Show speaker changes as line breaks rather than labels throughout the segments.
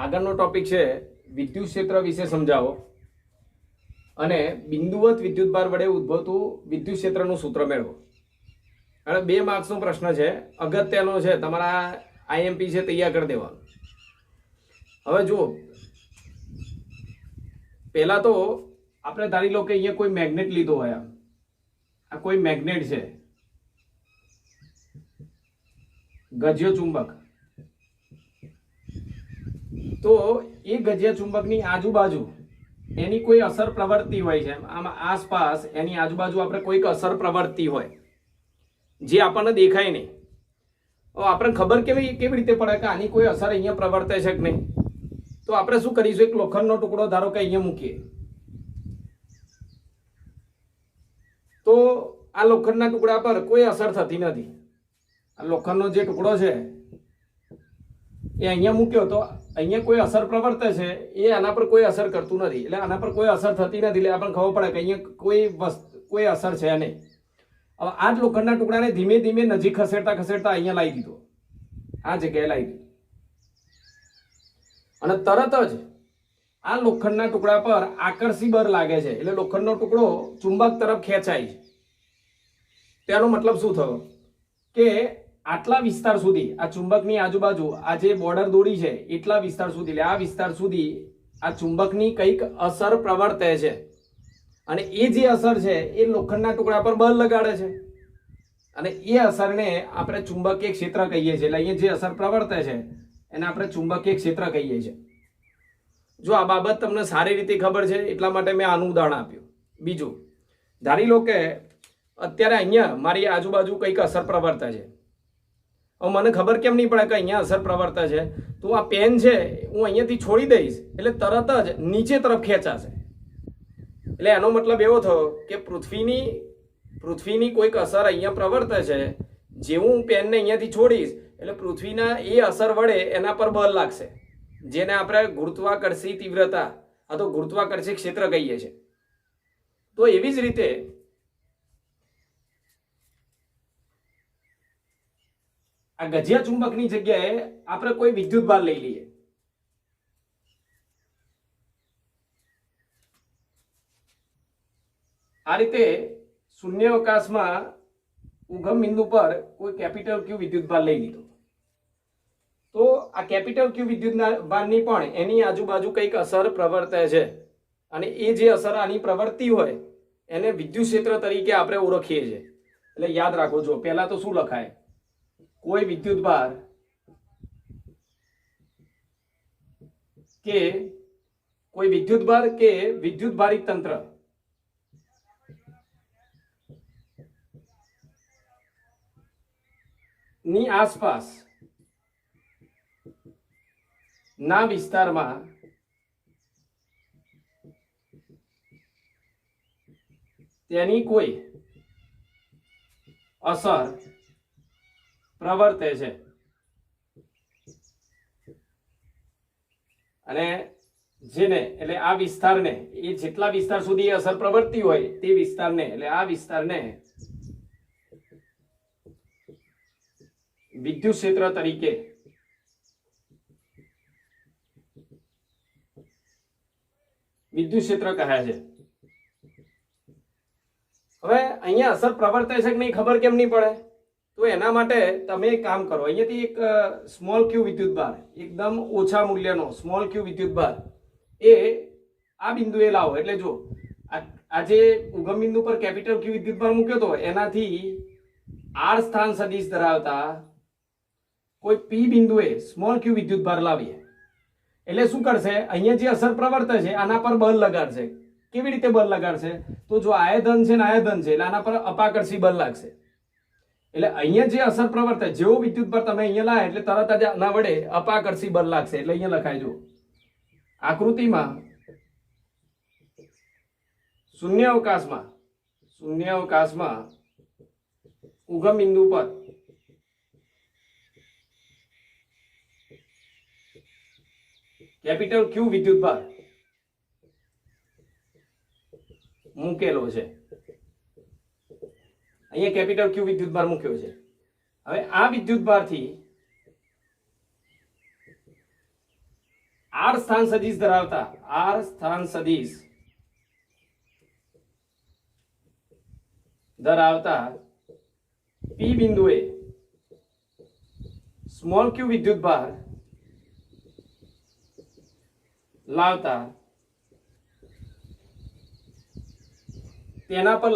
આગળનો ટોપિક છે વિદ્યુત ક્ષેત્ર વિશે સમજાવો અને બિંદુવત વિદ્યુતભાર વડે ઉદ્ભવતું વિદ્યુત ક્ષેત્રનું સૂત્ર મેળવો. અને 2 માર્ક્સનો પ્રશ્ન છે, અગત્યનો છે, તમારા આઈએમપી છે તૈયાર કરી દેવાનું. હવે જુઓ, પહેલા તો આપણે ધારી લો કે અહીંયા કોઈ મેગ્નેટ લીધો હોય. આ કોઈ મેગ્નેટ છે, ગજ્ય ચુંબક. તો એ ગજ્ય ચુંબકની આજુબાજુ એની કોઈ અસર પ્રવર્તી હોય છે. આમાં આસપાસ એની આજુબાજુ આપણે કોઈક અસર પ્રવર્તી હોય જે આપણને દેખાય નહીં. હવે આપણે ખબર કેવી રીતે પડે કે આની કોઈ અસર અહીંયા પ્રવર્તે છે કે નહીં? તો આપણે શું કરીશું, એક લોખંડનો ટુકડો ધારો કે અહીંયા મૂકીએ. તો આ લોખંડના ટુકડા પર કોઈ અસર થતી નથી. આ લોખંડનો જે ટુકડો છે એ અહીંયા મૂક્યો તો અહીંયા કોઈ અસર પ્રવર્તે છે, એ આના પર કોઈ અસર કરતું નથી. એટલે આના પર કોઈ અસર થતી નથી, એટલે આપણને ખબર પડે કે અહીંયા કોઈ અસર છે નહીં. હવે આ જ લોખંડના ટુકડાને ધીમે ધીમે નજીક ખસેડતા અહીંયા લાવી દીધો, આ જગ્યાએ લાવી દીધો, અને તરત જ આ લોખંડના ટુકડા પર આકર્ષી બળ લાગે છે. એટલે લોખંડનો ટુકડો ચુંબક તરફ ખેંચાય છે. તેનો મતલબ શું થયો કે આટલા વિસ્તાર સુધી, આ ચુંબકની આજુબાજુ આ જે બોર્ડર દોરી છે એટલા વિસ્તાર સુધી, એટલે આ વિસ્તાર સુધી આ ચુંબકની કંઈક અસર પ્રવર્તે છે. અને એ જે અસર છે એ લોખંડના ટુકડા પર બળ લગાડે છે, અને એ અસરને આપણે ચુંબકીય ક્ષેત્ર કહીએ છીએ. એટલે અહીંયા જે અસર પ્રવર્તે છે એને આપણે ચુંબકીય ક્ષેત્ર કહીએ છીએ. જો આ બાબત તમને સારી રીતે ખબર છે એટલા માટે મેં આનું ઉદાહરણ આપ્યું. બીજું, ધારી લો કે અત્યારે અહીંયા મારી આજુબાજુ કંઈક અસર પ્રવર્તે છે. હવે મને ખબર કેમ નહીં પડે કે અહીંયા અસર પ્રવર્તે છે? તો આ પેન છે હું અહીંયાથી છોડી દઈશ એટલે તરત જ નીચે તરફ ખેંચાશે. એટલે એનો મતલબ એવો થયો કે પૃથ્વીની કોઈક અસર અહીંયા પ્રવર્તે છે. જેવું હું પેનને અહીંયાથી છોડીશ એટલે પૃથ્વીના એ અસર વડે એના પર બળ લાગશે, જેને આપણે ગુરુત્વાકર્ષી તીવ્રતા અથવા ગુરુત્વાકર્ષી ક્ષેત્ર કહીએ છીએ. તો એવી જ રીતે આ ગજિયા ચુંબકની જગ્યાએ આપણે કોઈ વિદ્યુતભાર લઈ લઈએ. આ રીતે શૂન્યાવકાશમાં ઉગમ બિંદુ પર કોઈ કેપિટલ ક્યુ વિદ્યુતભાર લઈ લીધો. તો આ કેપિટલ ક્યુ વિદ્યુતભારની પણ એની આજુબાજુ કંઈક અસર પ્રવર્તે છે, અને એ જે અસર આની પ્રવર્તી હોય એને વિદ્યુત ક્ષેત્ર તરીકે આપણે ઓળખીએ છીએ. એટલે યાદ રાખો. જો પહેલા તો શું લખાય, કોઈ વિદ્યુતભાર કે વિદ્યુતભારિત તંત્ર ની આસપાસ ના વિસ્તારમાં તેની કોઈ અસર પ્રવર્તે છે, અને જેને એટલે આ વિસ્તારને, એ જેટલા વિસ્તાર સુધી અસર પ્રવર્તી હોય તે વિસ્તારને, એટલે આ વિસ્તારને વિદ્યુત ક્ષેત્ર તરીકે વિદ્યુત ક્ષેત્ર કહે છે. હવે અહીંયા અસર પ્રવર્તે છે કે નહીં ખબર કેમ નહીં પડે? તો એના માટે તમે એક કામ કરો, અહીંયાથી એક સ્મોલ ક્યુ વિદ્યુતભાર, એકદમ ઓછા મૂલ્યનો સ્મોલ ક્યુ વિદ્યુતભાર એ આ બિંદુએ લાવો. એટલે જો આ જે ઉગમ બિંદુ પર કેપિટલ ક્યુ વિદ્યુતભાર મૂક્યો હતો એનાથી આર સ્થાન સદિશ ધરાવતા કોઈ પી બિંદુએ સ્મોલ ક્યુ વિદ્યુતભાર લાવીએ. એટલે શું કરશે, અહીંયા જે અસર પ્રવર્તે છે આના પર બળ લગાડશે. કેવી રીતે બળ લગાડશે? તો જો આયધન છે ને આયધન છે એટલે આના પર અપાકર્ષી બળ લાગશે. એટલે અહીંયા જે અસર પ્રવર્તે, જેવો વિદ્યુતભાર તમે અહીંયા લાવે એટલે તરત જ આના વડે અપાકર્ષી બળ લાગશે. એટલે અહીંયા લખાય જો આકૃતિમાં શૂન્યાવકાશમાં ઉગમ બિંદુ પર કેપિટલ ક્યુ વિદ્યુતભાર મૂકેલો છે. અહીંયા કેપિટલ ક્યુ વિદ્યુતભાર મૂક્યો છે. હવે આ વિદ્યુતભારથી આર સ્થાન સદિશ ધરાવતા પી બિંદુએ સ્મોલ ક્યુ વિદ્યુત ભાર લાવતા તેના પર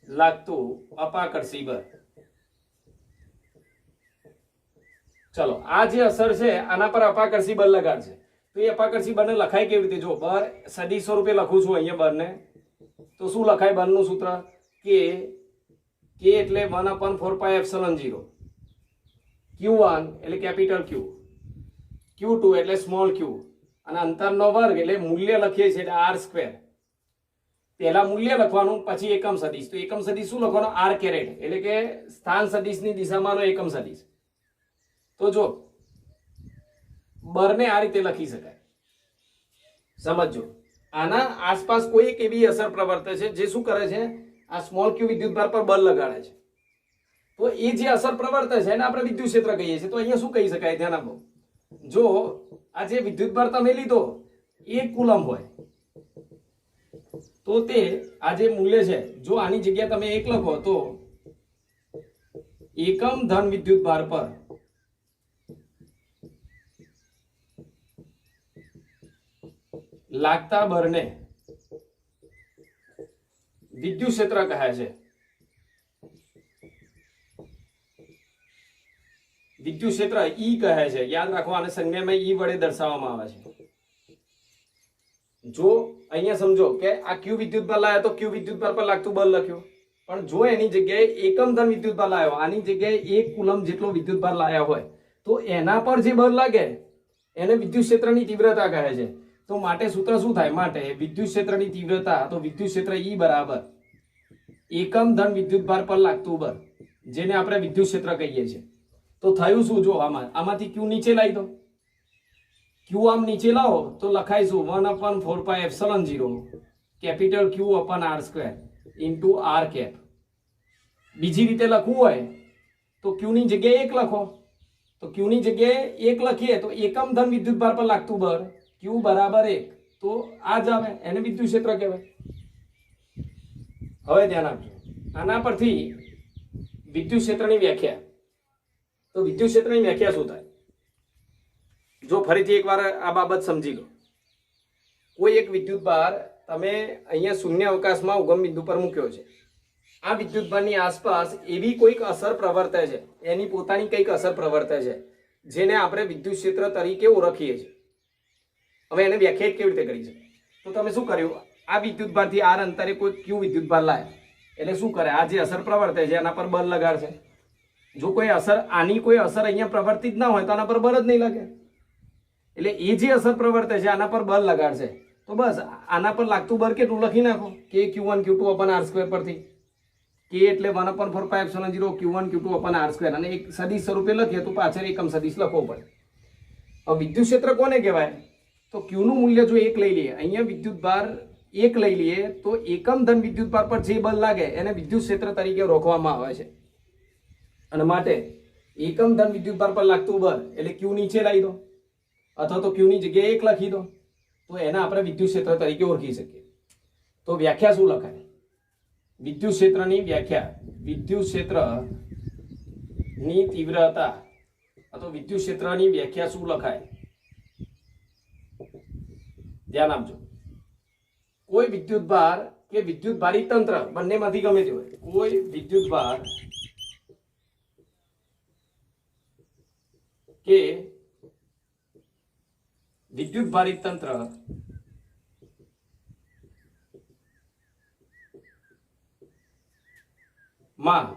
લાગતું અપાકર્ષી બળ. ચલો આ જે અસર છે આના પર અપાકર્ષી બળ લગાડશે. તો એ અપાકર્ષી બળને લખાય કેવી રીતે? જો બળ સદિશ સ્વરૂપે લખું છું અહીંયા બળને, તો શું લખાય બળનું સૂત્ર? કે એટલે 1/4πε0, Q1 એટલે કેપિટલ Q, Q2 એટલે સ્મોલ Q, અને અંતરનો વર્ગ એટલે મૂલ્ય લખીએ છીએ એટલે R સ્ક્વેર. પહેલા મૂલ્ય લખવાનું, પછી એકમ સદિશ. તો એકમ સદિશ શું લખવાનો? R કેરેટ, એટલે કે સ્થાન સદિશની દિશામાંનો એકમ સદિશ. તો જો બળને આ રીતે લખી શકાય. સમજો, આના આસપાસ કોઈ એક એવી અસર પ્રવર્તે છે જે શું કરે છે? આ સ્મોલ ક્યુ વિદ્યુતભાર પર બળ લગાડે છે. તો એ જે અસર પ્રવર્તે છે એને આપણે વિદ્યુત ક્ષેત્ર કહીએ છીએ. તો અહીંયા શું કહી શકાય? ધ્યાન આપો. જો આ જે વિદ્યુતભાર તમે લીધો 1 કુલમ હોય, તો તે આ જે મૂલ્ય છે, જો આની જગ્યા તમે 1 લખો તો એકમ ધન વિદ્યુતભાર પર લાગતા બળને વિદ્યુત ક્ષેત્ર કહે છે. વિદ્યુત ક્ષેત્ર ઈ કહે છે. યાદ રાખો, આને સંજ્ઞામાં ઈ વડે દર્શાવવામાં આવે છે. જો અહીંયા સમજો કે આ ક્યુ વિદ્યુતભાર લાવ્યો તો ક્યુ વિદ્યુતભાર પર લાગતું બળ લખ્યું, પણ જો એની જગ્યાએ એકમ ધન વિદ્યુતભાર લાવ્યો, આની જગ્યાએ 1 કુલમ જેટલો વિદ્યુતભાર લાવ્યા હોય, તો એના પર જે બળ લાગે એને વિદ્યુત ક્ષેત્રની તીવ્રતા કહે છે. તો માટે સૂત્ર શું થાય? માટે વિદ્યુત ક્ષેત્રની તીવ્રતા, તો વિદ્યુત ક્ષેત્ર E બરાબર એકમ ધન વિદ્યુતભાર પર લાગતું બળ, જેને આપણે વિદ્યુત ક્ષેત્ર કહીએ છીએ. તો થયું શું? જો આમાંથી Q નીચે લાવી દો. Q આમ નીચે લાવો તો લખાઈશું 1/4πε0 capital Q upon R square into R cap. બીજી રીતે લખવું હોય તો Q ની જગ્યાએ 1 લખો. તો Q ની જગ્યાએ 1 લખીએ તો એકમ ધન વિદ્યુતભાર પર લાગતું બળ Q બરાબર 1. તો આ જ આવે, એને વિદ્યુત ક્ષેત્ર કહેવાય. હવે ધ્યાન આપજો, આના પરથી વિદ્યુત ક્ષેત્રની વ્યાખ્યા. તો વિદ્યુત ક્ષેત્રની વ્યાખ્યા શું થાય? જો ફરીથી એકવાર આ બાબત સમજી લો. કોઈ એક વિદ્યુતભાર તમે અહીંયા શૂન્ય અવકાશમાં ઉગમ બિંદુ પર મૂક્યો છે. આ વિદ્યુતભારની આસપાસ એવી કોઈક અસર પ્રવર્તે છે, એની પોતાની કંઈક અસર પ્રવર્તે છે, જેને આપણે વિદ્યુત ક્ષેત્ર તરીકે ઓળખીએ છીએ. હવે એને વ્યાખ્યાયિત કેવી રીતે કરી છે? તો તમે શું કર્યું? આ વિદ્યુતભારથી R અંતરે કોઈ ક્યુ વિદ્યુતભાર લાવ્યા, એટલે શું કરે? આ જે અસર પ્રવર્તે છે એના પર બળ લગાડશે. જો કોઈ અસર, આની કોઈ અસર અહીંયા પ્રવર્તિત ના હોય તો આના પર બળ જ નહીં લાગે. એટલે એ જે અસર પ્રવર્તે છે આના પર બળ લગાડશે. તો બસ આના પર લાગતું બળ કેટલું લખી નાખો, કે Q1 Q2 અપન R સ્ક્વેર પરથી. કે એટલે 1/4πε0 Q1 Q2 અપન R સ્ક્વેર, અને એક સદિશ સ્વરૂપે લખીએ તો પાછળ એકમ સદિશ લખવો પડે. હવે વિદ્યુત ક્ષેત્ર કોને કહેવાય? તો Q નું મૂલ્ય જો 1 લઈ લઈએ, અહીંયા વિદ્યુતભાર 1 લઈ લઈએ, તો એકમ ધન વિદ્યુતભાર પર જે બળ લાગે એને વિદ્યુત ક્ષેત્ર તરીકે ઓળખવામાં આવે છે. અને માટે એકમ ધન વિદ્યુતભાર પર લાગતું બળ એટલે Q નીચે લાવી દો, અથવા તો Q ની જગ્યાએ 1 લખી દો, તો એને આપણે વિદ્યુત ક્ષેત્ર તરીકે ઓળખી શકીએ. તો વ્યાખ્યા શું લખાય? વિદ્યુત ક્ષેત્રની વ્યાખ્યા, વિદ્યુત ક્ષેત્રની તીવ્રતા અથવા વિદ્યુત ક્ષેત્રની વ્યાખ્યા શું લખાય? ધ્યાન આપજો. કોઈ વિદ્યુતભાર કે વિદ્યુતભારી તંત્ર, બંનેમાંથી ગમે તે હોય, કોઈ વિદ્યુતભાર કે વિદ્યુતભારી તંત્ર માં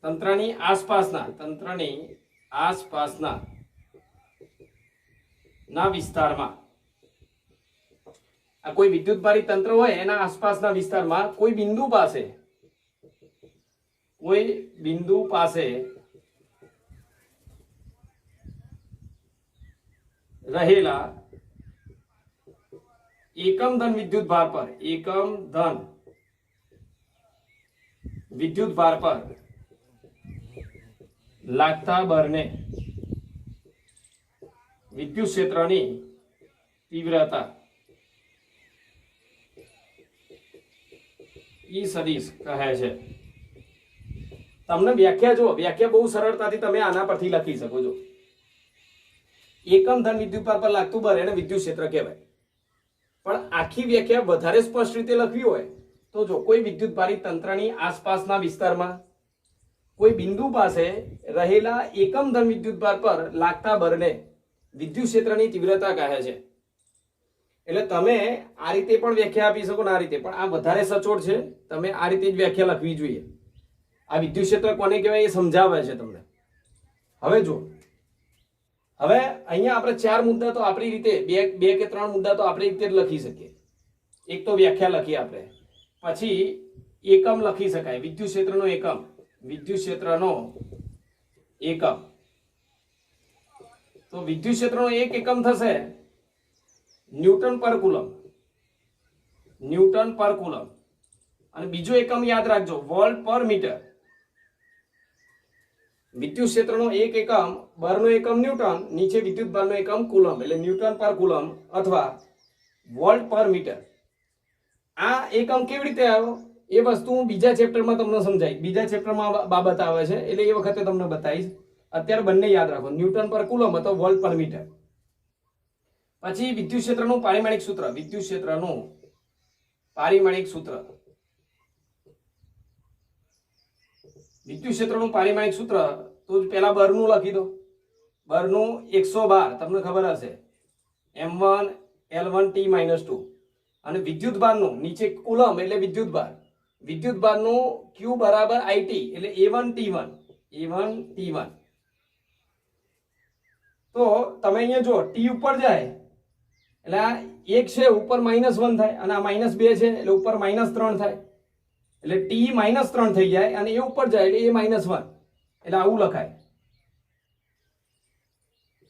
તંત્રની આસપાસના વિસ્તારમાં, આ કોઈ વિદ્યુતભારી તંત્ર હોય એના આસપાસના વિસ્તારમાં કોઈ બિંદુ પાસે રહેલા એકમ ધન વિદ્યુતભાર પર લાગતા બળને વિદ્યુત ક્ષેત્રની તીવ્રતા ઈ સદિશ કહે છે. તમને વ્યાખ્યા જો, વ્યાખ્યા બહુ સરળતાથી તમે આના પરથી લખી શકો છો. એકમ ધન વિદ્યુતભાર પર લાગતું બળ એને વિદ્યુત ક્ષેત્ર કહેવાય. પણ આખી વ્યાખ્યા વધારે સ્પષ્ટ રીતે લખવી હોય તો જો કોઈ વિદ્યુતભારી તંત્રની આસપાસના વિસ્તારમાં કોઈ બિંદુ પાસે રહેલા એકમ ધન વિદ્યુતભાર પર લાગતા બળને વિદ્યુત ક્ષેત્રની તીવ્રતા કહે છે. એટલે તમે આ રીતે પણ વ્યાખ્યા આપી શકો ને આ રીતે પણ, આ વધારે સચોટ છે. તમે આ રીતે જ વ્યાખ્યા લખવી જોઈએ. આ વિદ્યુત ક્ષેત્ર કોને કહેવાય એ સમજાવે છે તમને. હવે જો, હવે અહીંયા આપણે 4 મુદ્દા તો આપણી રીતે, બે કે 3 મુદ્દા તો આપણી રીતે જ લખી શકીએ. એક તો વ્યાખ્યા લખીએ આપણે, પછી એકમ લખી શકાય, વિદ્યુત ક્ષેત્રનો એકમ, વિદ્યુત ક્ષેત્રનો એકમ. તો વિદ્યુત ક્ષેત્રનો એક એકમ થશે ન્યૂટન પર કુલમ, ન્યૂટન પર કુલમ. અને બીજો એકમ યાદ રાખજો, વોલ્ટ પર મીટર. વિદ્યુત ક્ષેત્રનો એક એકમ, બળનો એકમ ન્યૂટન, નીચે વિદ્યુત બળનો એકમ કુલમ, એટલે ન્યૂટન પર કુલમ અથવા વોલ્ટ પર મીટર. આ એકમ કેવી રીતે આવ્યો એ વસ્તુ હું બીજા ચેપ્ટરમાં તમને સમજાવીશ. બીજા ચેપ્ટરમાં બાબત આવે છે એટલે એ વખતે તમને બતાવીશ. અત્યારે બંને યાદ રાખો, ન્યૂટન પર કુલમ અથવા વોલ્ટ પર મીટર. પછી વિદ્યુત ક્ષેત્રનું પારિમાણિક સૂત્ર, વિદ્યુત ક્ષેત્રનું પારિમાણિક સૂત્ર. વિદ્યુત ક્ષેત્રનું પારિમાણિક સૂત્ર તો પહેલા બળનું લખી દો. બળનું 112 તમને ખબર હશે, m1 l1 t-2. અને વિદ્યુત ભારનું નીચે કુલમ એટલે વિદ્યુત ભાર, વિદ્યુત ભારનું q બરાબર it એટલે a1 t1, a1 t1. તો તમે અહીંયા જો t ઉપર જાય એટલે આ 1 છે ઉપર -1 થાય અને આ -2 છે એટલે ઉપર -3 થાય. એટલે t -3 થઈ જાય અને એ ઉપર જાય એટલે a -1, એટલે આવું લખાય.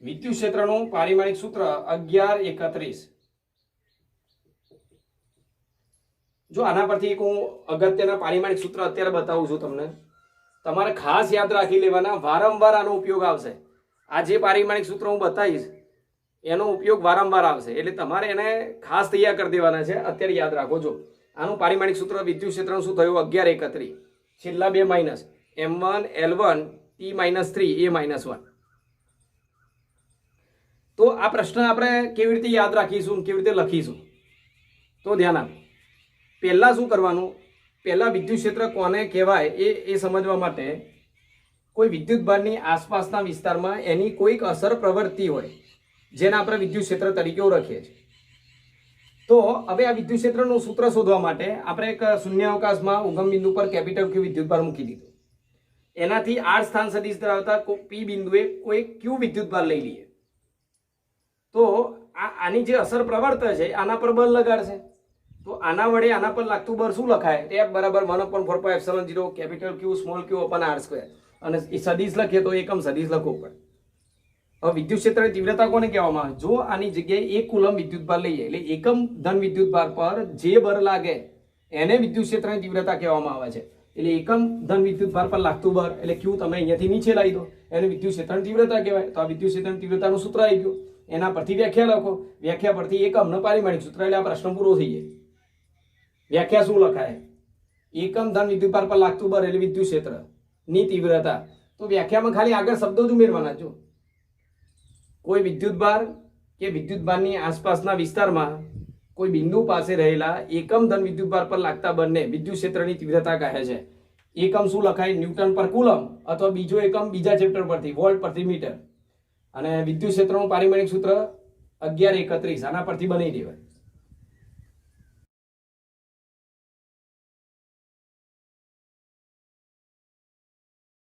વિદ્યુત ક્ષેત્રનું પારિમાણિક સૂત્ર 1131. જો આના પરથી એક હું અગત્યના પારિમાણિક સૂત્ર અત્યારે બતાવું છું તમને. તમારે ખાસ યાદ રાખી લેવાના, વારંવાર આનો ઉપયોગ આવશે. આ જે પારિમાણિક સૂત્ર હું બતાવીશ એનો ઉપયોગ વારંવાર આવશે, એટલે તમારે એને ખાસ તૈયાર કરી દેવાના છે. અત્યારે યાદ રાખો. જો આનું પારિમાણિક સૂત્ર વિદ્યુત ક્ષેત્રનું શું થયું? 1131. છેલ્લા બે minus, m1 l1 t-3 a-1. તો આ પ્રશ્ન આપણે કેવી રીતે યાદ રાખીશું, કેવી રીતે લખીશું? તો ધ્યાન આપો. પહેલા શું કરવાનું? પહેલા વિદ્યુત ક્ષેત્ર કોને કહેવાય એ સમજવા માટે કોઈ વિદ્યુત ભારની આસપાસના વિસ્તારમાં એની કોઈક અસર પ્રવર્તી હોય જેને આપણે વિદ્યુત ક્ષેત્ર તરીકે ઓળખીએ છીએ. તો હવે આ વિદ્યુત ક્ષેત્રનું સૂત્ર શોધવા માટે આપણે એક શૂન્યાવકાશમાં ઉગમ બિંદુ પર કેપિટલ Q વિદ્યુત ભાર મૂકી દીધો. એનાથી r સ્થાન સદિશ ધરાવતા P બિંદુએ કોઈ Q વિદ્યુત ભાર લઈ લઈએ. તો આની જે અસર પ્રવર્તે છે આના પર બળ લગાડશે. તો આના વડે આના પર લાગતું બળ શું લખાય? F બરાબર 1/4πε0 capital Q small q upon r². અને એ સદિશ લખીએ તો એકમ સદિશ લખવું પડે. હવે વિદ્યુત ક્ષેત્રની તીવ્રતા કોને કહેવામાં આવે? જો આની જગ્યાએ 1 કુલમ વિદ્યુત ભાર લઈએ એટલે એકમ ધન વિદ્યુત ભાર પર જે બળ લાગે એને વિદ્યુત ક્ષેત્રની તીવ્રતા કહેવામાં આવે છે. એટલે એકમ ધન વિદ્યુત ભાર પર લાગતું બળ એટલે Q તમે અહીંયાથી નીચે લાવી દો, એને વિદ્યુત ક્ષેત્રની તીવ્રતા કહેવાય. તો આ વિદ્યુત ક્ષેત્રની તીવ્રતાનું સૂત્ર આવી ગયું. એના પરથી વ્યાખ્યા લખો, વ્યાખ્યા પરથી એકમનો પારિમાણિક સૂત્ર, એટલે આ પ્રશ્ન પૂરો થઈ જાય. વ્યાખ્યા શું લખાય? એકમ ધન વિદ્યુત ભાર પર લાગતું બળ એટલે વિદ્યુત ક્ષેત્રની તીવ્રતા. તો વ્યાખ્યામાં ખાલી આગળ શબ્દો જ ઉમેરવાના. જો કોઈ વિદ્યુત ભાર કે વિદ્યુત ભારની આસપાસના વિસ્તારમાં કોઈ બિંદુ પાસે રહેલા એકમ ધન વિદ્યુત ભાર પર લાગતા બળને વિદ્યુત ક્ષેત્રની તીવ્રતા કહે છે. એકમ શું લખાય? ન્યૂટન પર કુલમ, અથવા બીજો એકમ બીજા ચેપ્ટર પરથી વોલ્ટ પ્રતિ મીટર. અને વિદ્યુત ક્ષેત્રનું પારિમાણિક સૂત્ર 1131 આના પરથી બનાવી દેવાય.